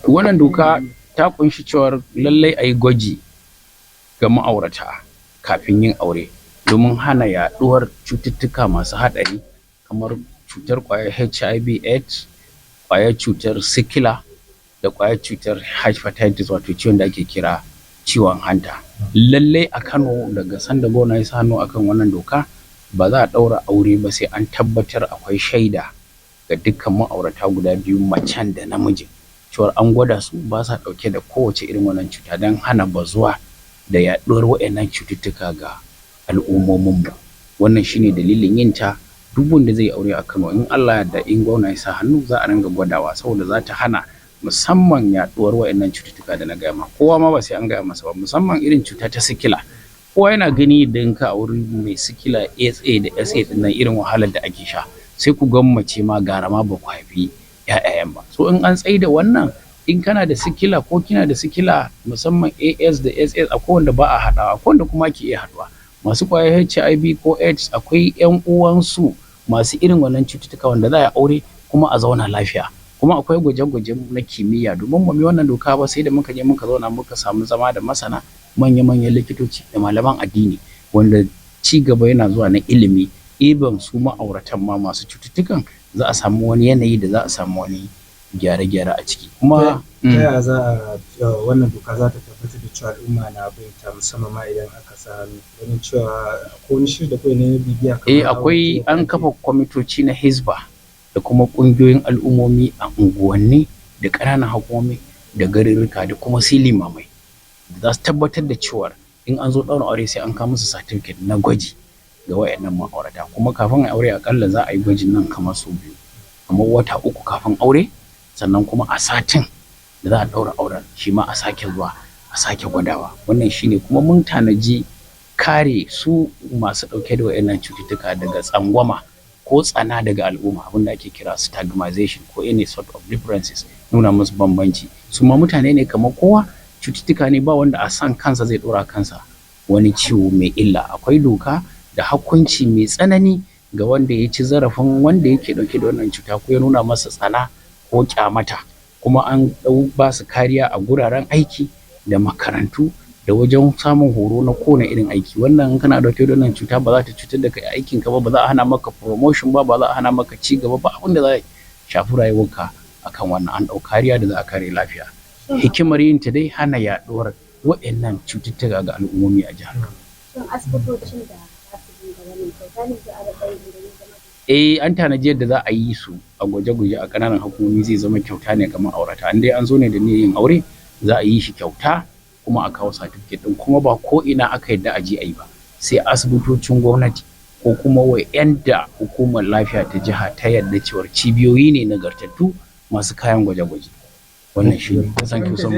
Wannan doka ta ƙunshi cewar lallai a yi gwaji ga ma'aurata kafin yin aure domin hana yaɗuwar cututtuka masu haɗari kamar cutar ƙwayar HIV/AIDS, ƙwayar cutar sikila da ƙwayar cutar hepatitis wato ciwon da ake kira ciwon hanta. Lallai a Kano daga sanda gwamna ya sa hannu akan wannan doka ba za a ɗaura aure ba sai an tabbatar akwai shaida ga dukkan ma'aurata guda biyu macen da namijin cewar an gwada su ba sa ɗauke da kowace irin wannan cuta don hana bazuwa da yaɗuwar waɗannan cututtuka ga al'ummominmu. Wannan shine dalilin yin ta. Duk wanda zai aure a Kano in Allah ya yarda in gwamna ya sa hannu za a ringa gwadawa saboda za ta hana musamman yaɗuwar waɗannan cututtuka da na gaya ma. Kowa ma ba sai an gaya masa ba, musamman irin cuta ta sikila. Kowa yana gani idan ka auri mai sikila SA da SA ɗin nan irin wahalar da ake sha, sai ku gwammace ma gara ma ba ku haifi 'ya'yan ba. So in an tsaida wannan, in kana da sikila ko kina da sikila musamman AS da SS akwai wanda ba a haɗawa, akwai wanda kuma ke iya haɗuwa. Masu ƙwayar HIV ko AIDS akwai 'yan uwansu masu irin wannan cututtuka wanda za a aure kuma a zauna lafiya. Kuma akwai gwaje-gwaje na kimiyya domin ba mu yi wannan doka ba sai da muka je muka zauna muka samu zama da masana manya-manyan likitoci da malaman addini wanda ci gaba yana zuwa na ilimi. Even su ma'auratan ma masu cututtukan za a samu wani yanayi da za a samu wani gyare-gyare a ciki. Kuma ta yaya za a wannan doka za ta tabbatar da cewa al'umma na bin ta musamman ma idan aka sa hannu ganin cewa ko wani shiri da kawai na bibiya akwai an kafa kwamitoci na Hizba da kuma ƙungiyoyin al'ummomi a unguwanni da ƙananan hukumomi da garuruka da kuma limamai da za su tabbatar da cewar in an zo ɗaurin aure sai an kawo musu certificate na gwaji ga wayannan ma'aurata. Kuma kafin a aure akalla za a yi gwajin nan kamar sau biyu, kamar wata 3 kafin aure, sannan kuma a satin da za a ɗaura auren shi ma a sake zuwa a sake gwadawa. Wannan shine kuma mun tanaji kare su masu ɗauke da wayannan cututtuka daga tsangwama ko tsana daga al'umma, abin da ake kira stigmatization ko any sort of differences, nuna musu bambanci. Su ma mutane ne kamar kowa, cututtuka ne ba wanda a san kansa zai ɗora kansa wani ciwo mai illa. Akwai doka da hukunci mai tsanani ga wanda ya ci zarafin wanda yake ɗauke da wannan cuta ko ya nuna masa tsana ko ƙyamata. Kuma an ba su kariya a guraren aiki da makarantu da wajen samun horo na kowane irin aiki. Wannan in kana ɗauke da wannan cuta ba za ta cutar da kai aikin ka ba za a hana maka promotion ba za a hana maka ci gaba ba, abin da za a shafi rayuwarka akan wannan. An ɗau kariya da za a kare lafiya. Hikimar yin ta dai hana yaɗuwar waɗannan cututtuka ga al'ummomi a jihar Kano. Asibitocin da an tanaji yadda za a yi su a gwaje-gwaje a ƙananan hukumomi zai zama kyauta ne ga ma'aurata. In dai an zo ne da niyyar yin aure za a yi shi kyauta kuma a kawo certificate ɗin, kuma ba ko ina aka yadda a je a yi ba sai asibitocin gwamnati ko kuma wa'yanda hukumar lafiya ta jiha ta yadda cewar cibiyoyi ne nagartattu masu kayan gwaje-gwaje. Wannan shi ne.